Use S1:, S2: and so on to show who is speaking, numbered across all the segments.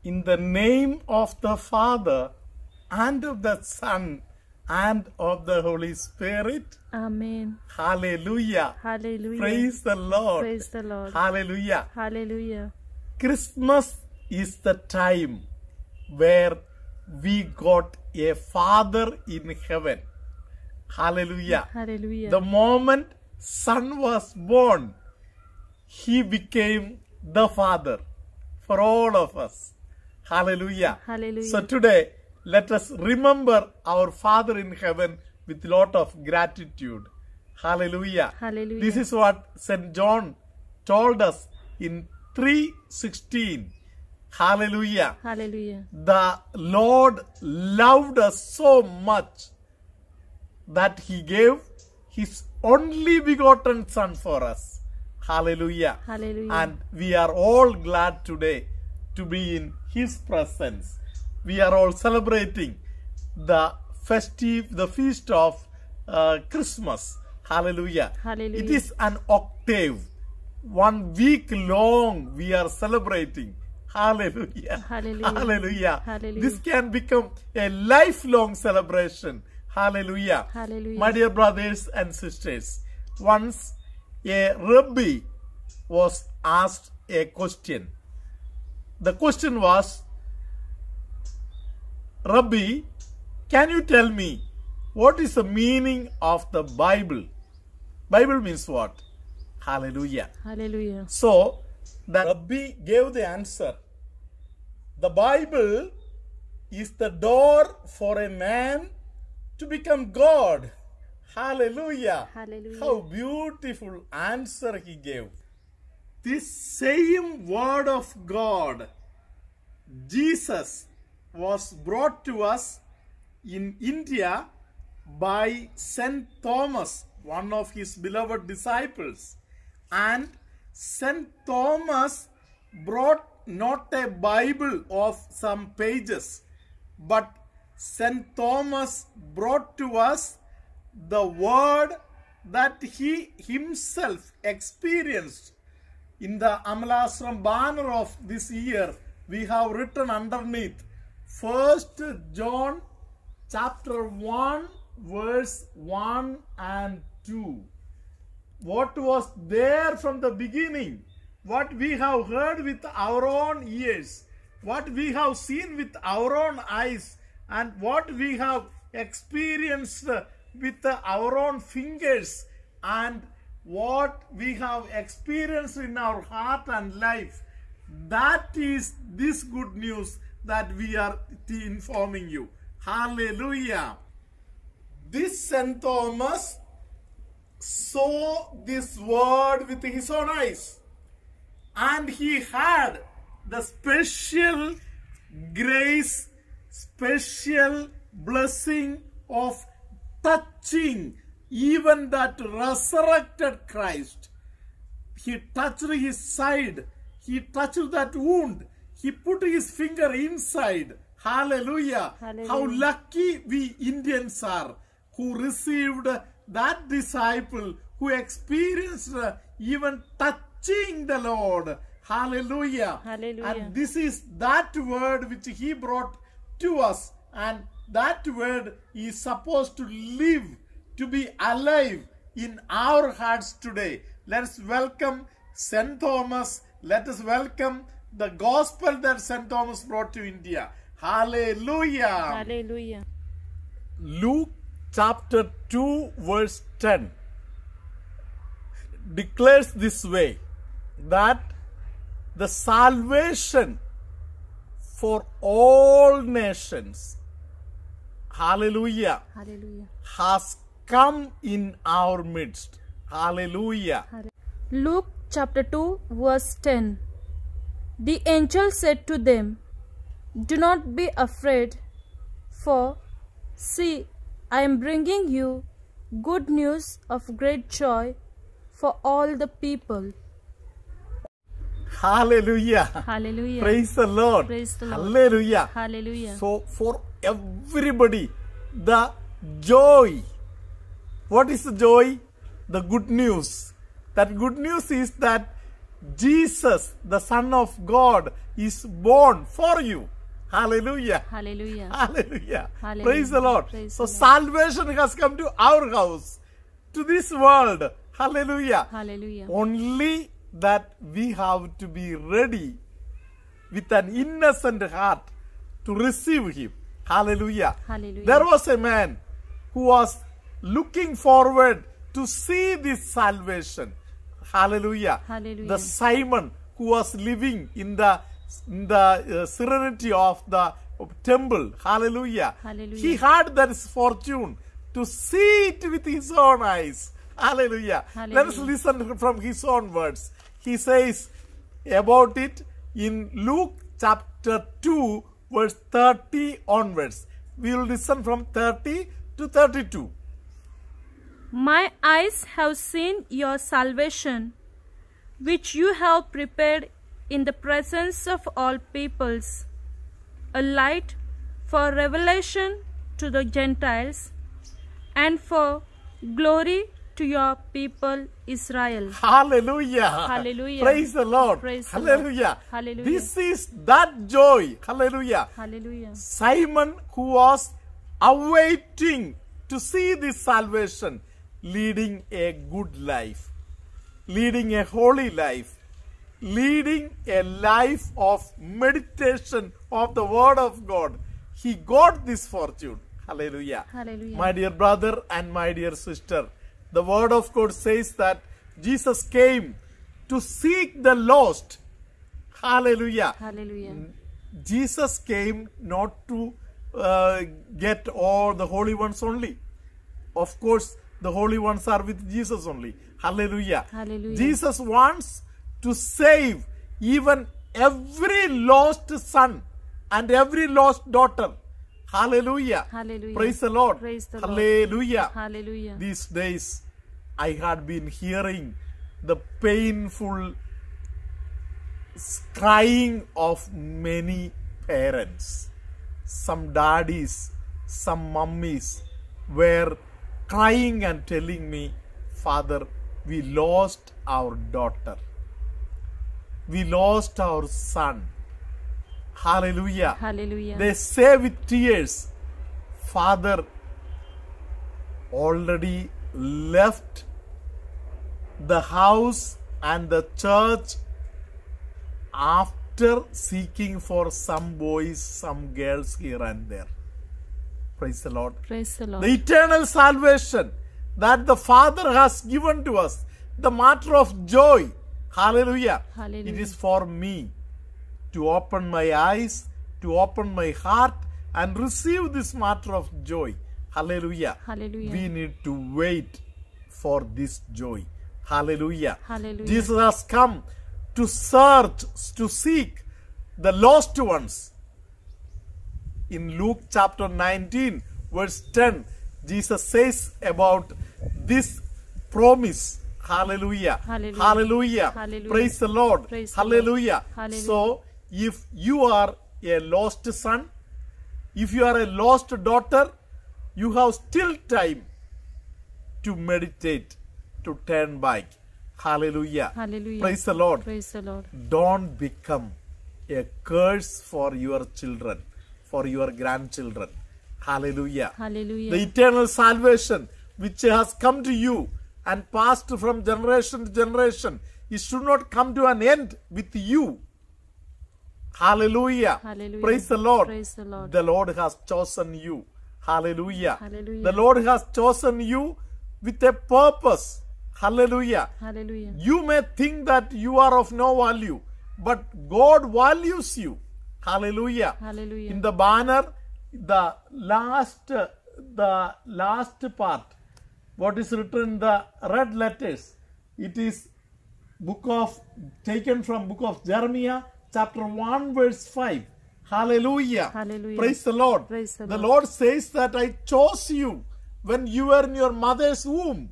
S1: In the name of the Father, and of the Son, and of the Holy Spirit.
S2: Amen.
S1: Hallelujah.
S2: Hallelujah.
S1: Praise the Lord.
S2: Praise the Lord.
S1: Hallelujah.
S2: Hallelujah.
S1: Christmas is the time where we got a Father in heaven. Hallelujah.
S2: Hallelujah.
S1: The moment Son was born, He became the Father for all of us. Hallelujah.
S2: Hallelujah.
S1: So today, let us remember our Father in heaven with a lot of gratitude. Hallelujah.
S2: Hallelujah.
S1: This is what St. John told us in 3:16. Hallelujah.
S2: Hallelujah.
S1: The Lord loved us so much that He gave His only begotten Son for us. Hallelujah.
S2: Hallelujah.
S1: And we are all glad today to be in His presence. We are all celebrating the feast of Christmas. Hallelujah.
S2: Hallelujah.
S1: It is an octave. 1 week long we are celebrating. Hallelujah.
S2: Hallelujah.
S1: Hallelujah.
S2: Hallelujah.
S1: This can become a lifelong celebration. Hallelujah.
S2: Hallelujah.
S1: My dear brothers and sisters, once a rabbi was asked a question. The question was, Rabbi, can you tell me what is the meaning of the Bible? Bible means what? Hallelujah.
S2: Hallelujah.
S1: So, the Rabbi gave the answer. The Bible is the door for a man to become God. Hallelujah.
S2: Hallelujah.
S1: How beautiful answer he gave. This same word of God, Jesus, was brought to us in India by St. Thomas, one of his beloved disciples. And St. Thomas brought not a Bible of some pages, but St. Thomas brought to us the word that he himself experienced. In the Amalasram banner of this year, we have written underneath 1 John chapter 1 verse 1 and 2. What was there from the beginning, what we have heard with our own ears, what we have seen with our own eyes, and what we have experienced with our own fingers, and what we have experienced in our heart and life, that is this good news that we are informing you. Hallelujah. This St. Thomas saw this word with his own eyes, and he had the special grace, special blessing of touching even that resurrected Christ. He touched his side, he touched that wound, he put his finger inside. Hallelujah.
S2: Hallelujah.
S1: How lucky we Indians are who received that disciple, who experienced even touching the Lord. Hallelujah.
S2: Hallelujah.
S1: And this is that word which he brought to us, and that word is supposed to live, to be alive in our hearts today. Let us welcome St. Thomas. Let us welcome the gospel that St. Thomas brought to India. Hallelujah.
S2: Hallelujah.
S1: Luke chapter 2 verse 10 declares this way, that the salvation for all nations, hallelujah,
S2: Hallelujah.
S1: has come in our midst. Hallelujah.
S2: Luke chapter 2 verse 10. The angel said to them, "Do not be afraid, for see, I am bringing you good news of great joy for all the people."
S1: Hallelujah.
S2: Hallelujah.
S1: Praise the Lord.
S2: Praise the Lord.
S1: Hallelujah.
S2: Hallelujah.
S1: So for everybody, the joy. What is the joy? The good news. That good news is that Jesus, the Son of God, is born for you. Hallelujah.
S2: Hallelujah.
S1: Hallelujah.
S2: Hallelujah.
S1: Praise the Lord.
S2: Praise
S1: So
S2: the Lord.
S1: salvation has come to our house, to this world. Hallelujah.
S2: Hallelujah.
S1: Only that we have to be ready with an innocent heart to receive him. Hallelujah.
S2: Hallelujah.
S1: There was a man who was looking forward to see this salvation. Hallelujah.
S2: Hallelujah.
S1: The Simon who was living in the serenity of the temple. Hallelujah.
S2: Hallelujah.
S1: He had that fortune to see it with his own eyes. Hallelujah.
S2: Hallelujah.
S1: Let us listen from his own words. He says about it in Luke chapter 2 verse 30 onwards. We will listen from 30 to 32.
S2: My eyes have seen your salvation, which you have prepared in the presence of all peoples, a light for revelation to the Gentiles and for glory to your people Israel.
S1: Hallelujah.
S2: Hallelujah.
S1: Praise the Lord.
S2: Praise the
S1: Hallelujah.
S2: Lord. Hallelujah.
S1: This is that joy. Hallelujah.
S2: Hallelujah.
S1: Simon, who was awaiting to see this salvation, leading a good life, leading a holy life, leading a life of meditation of the Word of God. He got this fortune. Hallelujah.
S2: Hallelujah.
S1: My dear brother and my dear sister, the Word of God says that Jesus came to seek the lost. Hallelujah.
S2: Hallelujah.
S1: Jesus came not to get all the holy ones only. Of course, the holy ones are with Jesus only. Hallelujah.
S2: Hallelujah.
S1: Jesus wants to save even every lost son and every lost daughter. Hallelujah.
S2: Hallelujah.
S1: Praise the Lord.
S2: Praise the Lord.
S1: Hallelujah.
S2: Hallelujah.
S1: These days, I had been hearing the painful crying of many parents. Some daddies, some mummies were crying and telling me, Father, we lost our daughter. We lost our son. Hallelujah.
S2: Hallelujah.
S1: They say with tears, Father already left the house and the church after seeking for some boys, some girls here and there. Praise the Lord.
S2: Praise the Lord.
S1: The eternal salvation that the Father has given to us, the matter of joy. Hallelujah.
S2: Hallelujah.
S1: It is for me to open my eyes, to open my heart and receive this matter of joy. Hallelujah.
S2: Hallelujah.
S1: We need to wait for this joy. Hallelujah.
S2: Hallelujah.
S1: Jesus has come to search, to seek the lost ones. In Luke chapter 19 verse 10, Jesus says about this promise. Hallelujah.
S2: Hallelujah.
S1: Hallelujah.
S2: Hallelujah.
S1: Praise the Lord.
S2: Praise the Lord.
S1: Hallelujah.
S2: Hallelujah.
S1: So, if you are a lost son, if you are a lost daughter, you have still time to meditate, to turn back. Hallelujah.
S2: Hallelujah.
S1: Praise the Lord.
S2: Praise the Lord.
S1: Don't become a curse for your children, for your grandchildren. Hallelujah.
S2: Hallelujah.
S1: The eternal salvation which has come to you and passed from generation to generation, it should not come to an end with you. Hallelujah.
S2: Hallelujah.
S1: Praise the Lord.
S2: Praise the Lord.
S1: The Lord has chosen you. Hallelujah.
S2: Hallelujah.
S1: The Lord has chosen you with a purpose. Hallelujah.
S2: Hallelujah.
S1: You may think that you are of no value, but God values you. Hallelujah.
S2: Hallelujah.
S1: In the banner, the last part, what is written in the red letters, it is taken from book of Jeremiah, chapter 1, verse 5. Hallelujah.
S2: Hallelujah.
S1: Praise the Lord.
S2: Praise the
S1: The
S2: Lord.
S1: Lord says that I chose you when you were in your mother's womb.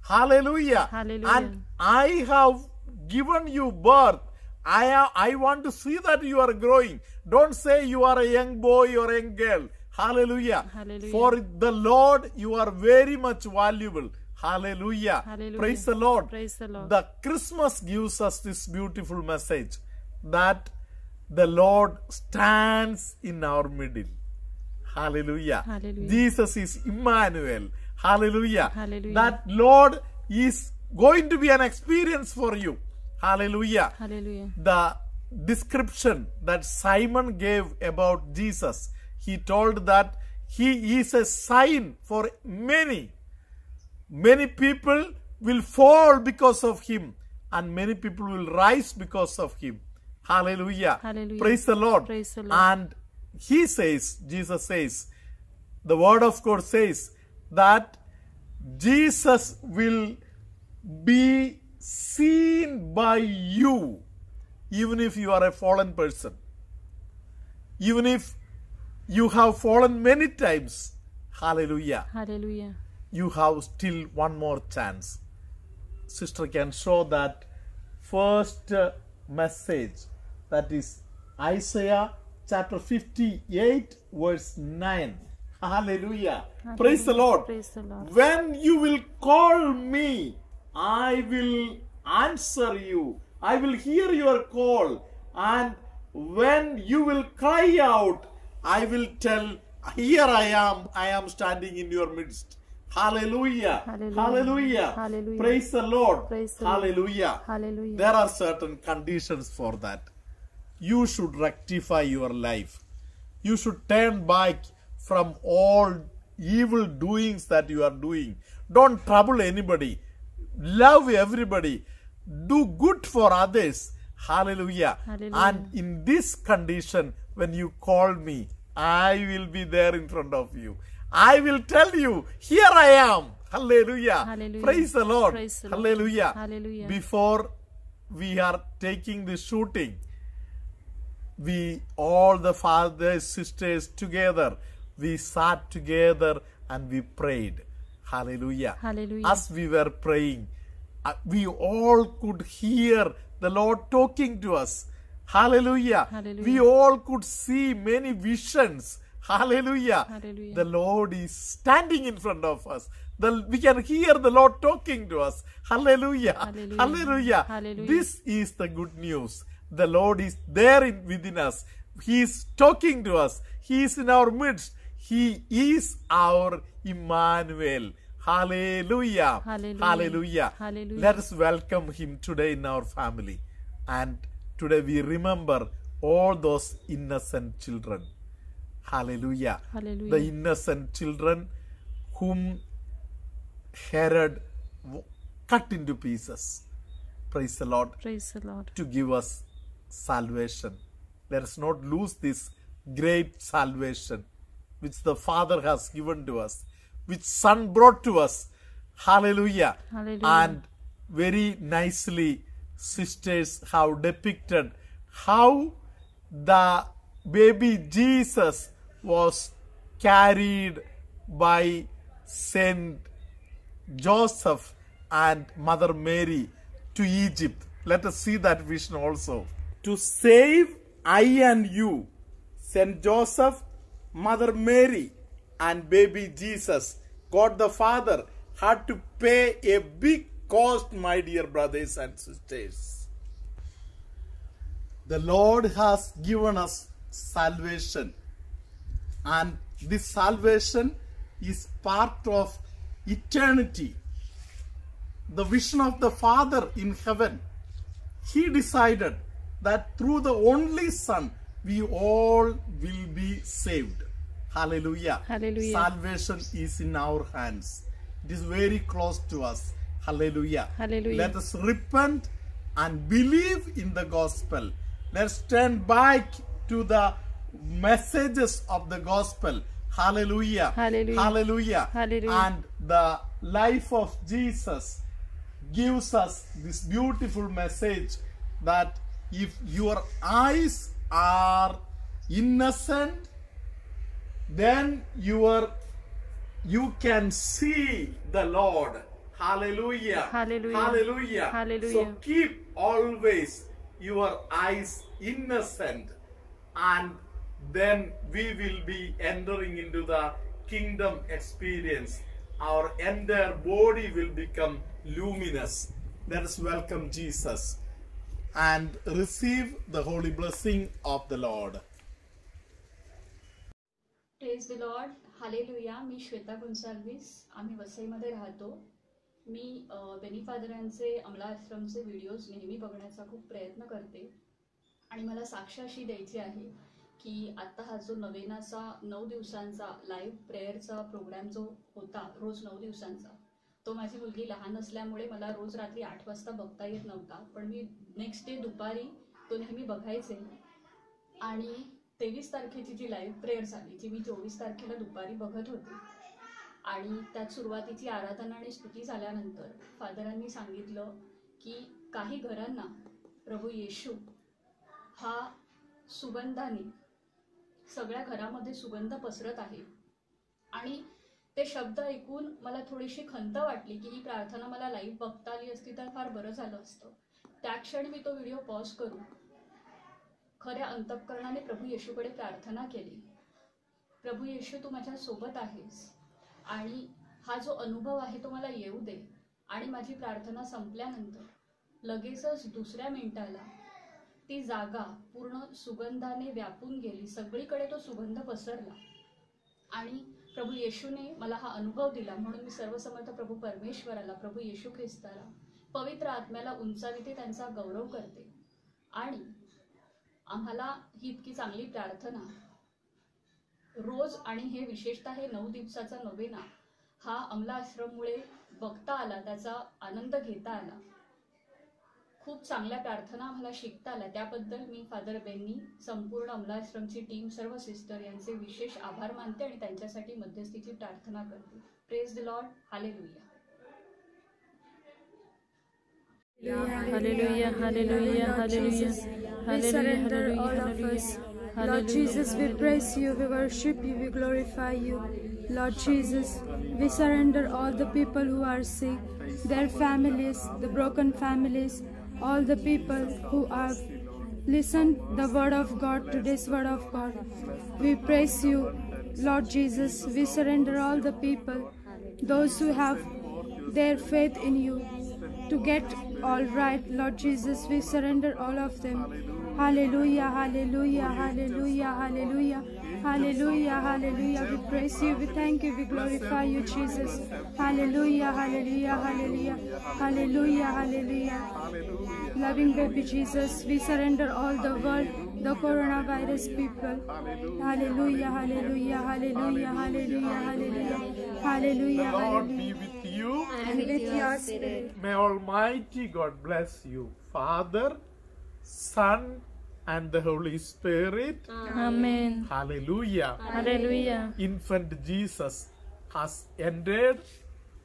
S1: Hallelujah.
S2: Hallelujah.
S1: And I have given you birth. I want to see that you are growing. Don't say you are a young boy or a young girl. Hallelujah.
S2: Hallelujah.
S1: For the Lord, you are very much valuable. Hallelujah.
S2: Hallelujah.
S1: Praise the Lord.
S2: Praise the Lord.
S1: The Christmas gives us this beautiful message that the Lord stands in our middle. Hallelujah.
S2: Hallelujah.
S1: Jesus is Emmanuel. Hallelujah.
S2: Hallelujah.
S1: That Lord is going to be an experience for you. Hallelujah.
S2: Hallelujah.
S1: The description that Simon gave about Jesus, he told that he is a sign for many. Many people will fall because of him, and many people will rise because of him. Hallelujah.
S2: Hallelujah.
S1: Praise the Lord.
S2: Praise the Lord.
S1: And he says, Jesus says, the word of God says that Jesus will be seen by you, even if you are a fallen person. Even if you have fallen many times. Hallelujah.
S2: Hallelujah.
S1: You have still one more chance. Sister can show that first message, that is Isaiah chapter 58 verse 9. Hallelujah. Praise the Lord.
S2: Praise the Lord.
S1: When you will call me, I will answer you. I will hear your call. And when you will cry out, I will tell, here I am standing in your midst. Hallelujah.
S2: Hallelujah.
S1: Hallelujah.
S2: Hallelujah.
S1: Praise the Lord.
S2: Praise the Lord.
S1: Hallelujah.
S2: Hallelujah.
S1: There are certain conditions for that. You should rectify your life. You should turn back from all evil doings that you are doing. Don't trouble anybody. Love everybody. Do good for others. Hallelujah.
S2: Hallelujah.
S1: And in this condition, when you call me, I will be there in front of you. I will tell you, here I am. Hallelujah.
S2: Hallelujah.
S1: Praise the Lord.
S2: Praise the Lord.
S1: Hallelujah.
S2: Hallelujah.
S1: Before we are taking the shooting, we, all the fathers, sisters together, we sat together and we prayed. Hallelujah.
S2: Hallelujah.
S1: As we were praying, we all could hear the Lord talking to us. Hallelujah.
S2: Hallelujah.
S1: We all could see many visions. Hallelujah.
S2: Hallelujah.
S1: The Lord is standing in front of us. We can hear the Lord talking to us. Hallelujah.
S2: Hallelujah.
S1: Hallelujah.
S2: Hallelujah.
S1: This is the good news. The Lord is there within us. He is talking to us. He is in our midst. He is our Emmanuel. Hallelujah.
S2: Hallelujah.
S1: Hallelujah.
S2: Hallelujah.
S1: Let us welcome him today in our family. And today we remember all those innocent children. Hallelujah.
S2: Hallelujah.
S1: The innocent children whom Herod cut into pieces. Praise the Lord.
S2: Praise the Lord.
S1: To give us salvation. Let us not lose this great salvation which the Father has given to us, which Son brought to us. Hallelujah.
S2: Hallelujah.
S1: And very nicely sisters have depicted how the baby Jesus was carried by Saint Joseph and Mother Mary to Egypt. Let us see that vision also. To save I and you, Saint Joseph, Mother Mary, and baby Jesus, God the Father had to pay a big cost, my dear brothers and sisters. The Lord has given us salvation, and this salvation is part of eternity. The vision of the Father in heaven, He decided that through the only Son we all will be saved. Hallelujah.
S2: Hallelujah.
S1: Salvation is in our hands. It is very close to us. Hallelujah.
S2: Hallelujah.
S1: Let us repent and believe in the gospel. Let's turn back to the messages of the gospel. Hallelujah.
S2: Hallelujah.
S1: Hallelujah.
S2: Hallelujah.
S1: And the life of Jesus gives us this beautiful message that if your eyes are innocent, then you can see the Lord. Hallelujah.
S2: Hallelujah.
S1: Hallelujah.
S2: Hallelujah.
S1: So keep always your eyes innocent, and then we will be entering into the kingdom experience. our entire body will become luminous. Let us welcome Jesus and receive the holy blessing of the Lord.
S3: Praise the lord, hallelujah. मी श्वेता गोन्साल्विस, आम्ही वसईमध्ये राहतो. मी बेनी फादरांचे अमला आश्रमचे videos नेहमी बघण्याचा खूप प्रयत्न करते आणि मला साक्ष अशी द्यायची आहे की आता हा जो नवेनाचा 9 दिवसांचा लाईव्ह प्रेयरचा प्रोग्राम जो होता रोज 9 दिवसांचा, तो माझी मुलगी लहान असल्यामुळे मला रोज रात्री 8 वाजता बघता येत नव्हता, पण मी नेक्स्ट डे दुपारी तो नेहमी बघायचे. आणि 23 तारखेची जी लाईव्ह प्रेयर झाली, जी मी 24 तारखेला दुपारी बघत होते, आणि त्यात सुरुवातीची आराधना आणि स्तुती झाल्यानंतर फादरांनी सांगितलं की काही घरांना प्रभू येशू हा सुगंधाने सगळ्या घरामध्ये सुगंध पसरत आहे. आणि ते शब्द ऐकून मला थोडीशी खंत वाटली की ही प्रार्थना मला लाईव्ह बघता आली असती तर फार बरं झालं असतं. त्या क्षणी मी तो व्हिडिओ पॉज करून खऱ्या अंतःकरणाने प्रभू येशूकडे प्रार्थना केली. प्रभू येशू, तू माझ्या सोबत आहेस आणि हा जो अनुभव आहे तो मला येऊ दे. आणि माझी प्रार्थना संपल्यानंतर लगेचच दुसऱ्या मिनिटाला ती जागा पूर्ण सुगंधाने व्यापून गेली. सगळीकडे तो सुगंध पसरला आणि प्रभू येशूने मला हा अनुभव दिला. म्हणून मी सर्वसमर्थ प्रभू परमेश्वराला, प्रभू येशू ख्रिस्ताला, पवित्र आत्म्याला उंचाविते, त्यांचा गौरव करते. आणि आम्हाला ही इतकी चांगली प्रार्थना रोज आणि हे विशेषतः हे 9 दिवसाचा नवेना हा अमला आश्रममुळे बघता आला, त्याचा आनंद घेता आला. खूप चांगल्या प्रार्थना आम्हाला शिकता आल्या. त्याबद्दल मी फादर बेनी, संपूर्ण अमला आश्रमची टीम, सर्व सिस्टर यांचे विशेष आभार मानते आणि त्यांच्यासाठी मध्यस्थीची प्रार्थना करते. Praise the lord, hallelujah.
S2: Hallelujah, hallelujah, hallelujah.
S4: We surrender all of us. Lord Jesus, we praise you, we worship you, we glorify you. Lord Jesus, we surrender all the people who are sick, their families, the broken families, all the people who have listened the word of God, today's word of God. We praise you, Lord Jesus. We surrender all the people, those who have their faith in you, to get all right. Lord Jesus, we surrender all of them. Hallelujah, hallelujah, hallelujah, hallelujah, hallelujah, hallelujah. We praise you, we thank you, we glorify you, Jesus. Hallelujah, hallelujah, hallelujah, hallelujah, hallelujah. Loving baby Jesus, we surrender all the world, the coronavirus people. Hallelujah, hallelujah, hallelujah, hallelujah, hallelujah, hallelujah.
S1: The Lord be with you.
S4: And with your spirit.
S1: May Almighty God bless you, Father, Son, and the Holy Spirit.
S2: Amen.
S1: Hallelujah.
S2: Hallelujah.
S1: Infant Jesus has entered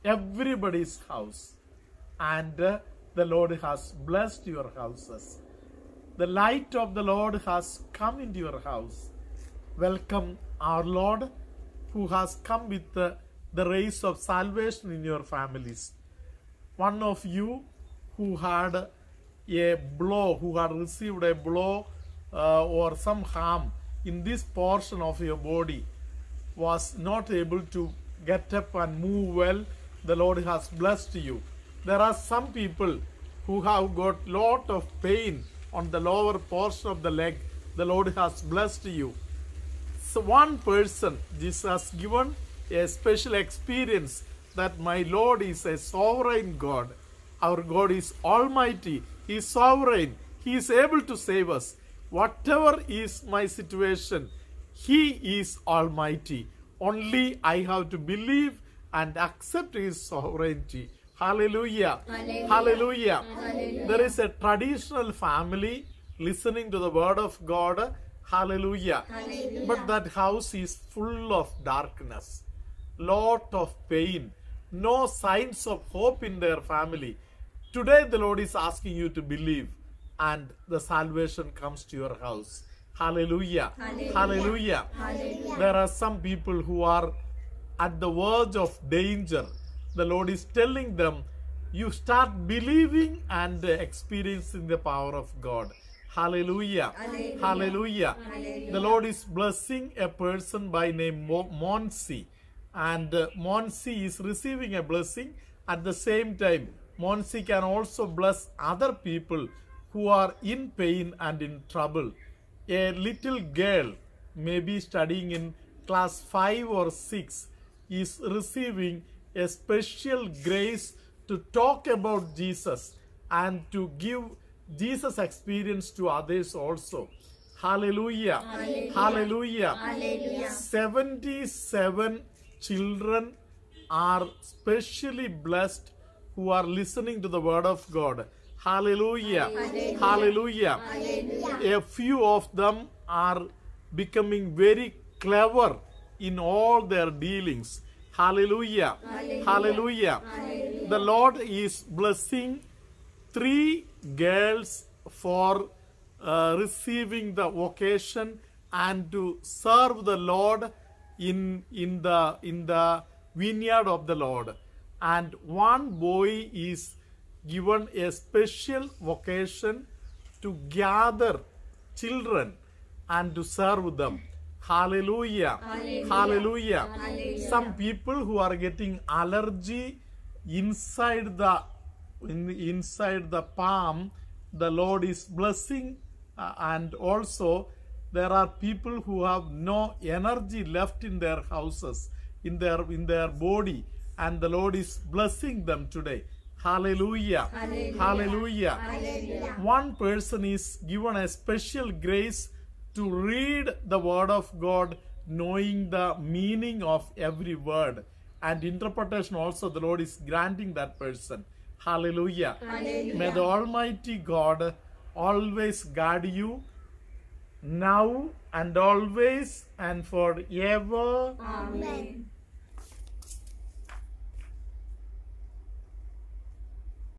S1: everybody's house, and the Lord has blessed your houses. The light of the Lord has come into your house. Welcome our Lord, who has come with the rays of salvation in your families. One of you who had a blow, who had received a blow or some harm in this portion of your body, was not able to get up and move well. The Lord has blessed you. There are some people who have got lot of pain on the lower portion of the leg. The Lord has blessed you. So one person, Jesus has given a special experience that my Lord is a sovereign God. Our God is almighty. He is sovereign. He is able to save us. Whatever is my situation, He is almighty. Only I have to believe and accept His sovereignty. Hallelujah. Hallelujah. Hallelujah. Hallelujah. There is a traditional family listening to the word of God. Hallelujah. Hallelujah. But that house is full of darkness, lot of pain, no signs of hope in their family. Today the Lord is asking you to believe, and the salvation comes to your house. Hallelujah. Hallelujah. Hallelujah. Hallelujah. There are some people who are at the verge of danger. The Lord is telling them, you start believing and experiencing the power of God. Hallelujah. Hallelujah. Hallelujah. Hallelujah. The Lord is blessing a person by name Monsi. and Monsi is receiving a blessing. At the same time, Monsi can also bless other people who are in pain and in trouble. A little girl, maybe studying in class 5 or 6, is receiving a special grace to talk about Jesus and to give Jesus experience to others also. Hallelujah. Hallelujah. Hallelujah. 77 children are specially blessed who are listening to the word of God. Hallelujah. Hallelujah. Hallelujah. Hallelujah. A few of them are becoming very clever in all their dealings. Hallelujah. Hallelujah. Hallelujah. Hallelujah. The Lord is blessing 3 girls for receiving the vocation and to serve the Lord in the vineyard of the Lord. And 1 boy is given a special vocation to gather children and to serve them. Hallelujah. Hallelujah. Hallelujah. Hallelujah. Some people who are getting allergy inside the palm, the Lord is blessing, and also there are people who have no energy left in their houses, in their body, and the Lord is blessing them today. Hallelujah. Hallelujah. Hallelujah. Hallelujah. One person is given a special grace to read the word of God, knowing the meaning of every word, and interpretation also the Lord is granting that person. Hallelujah. Hallelujah. May the Almighty God always guard you now and always and forever.
S4: Amen.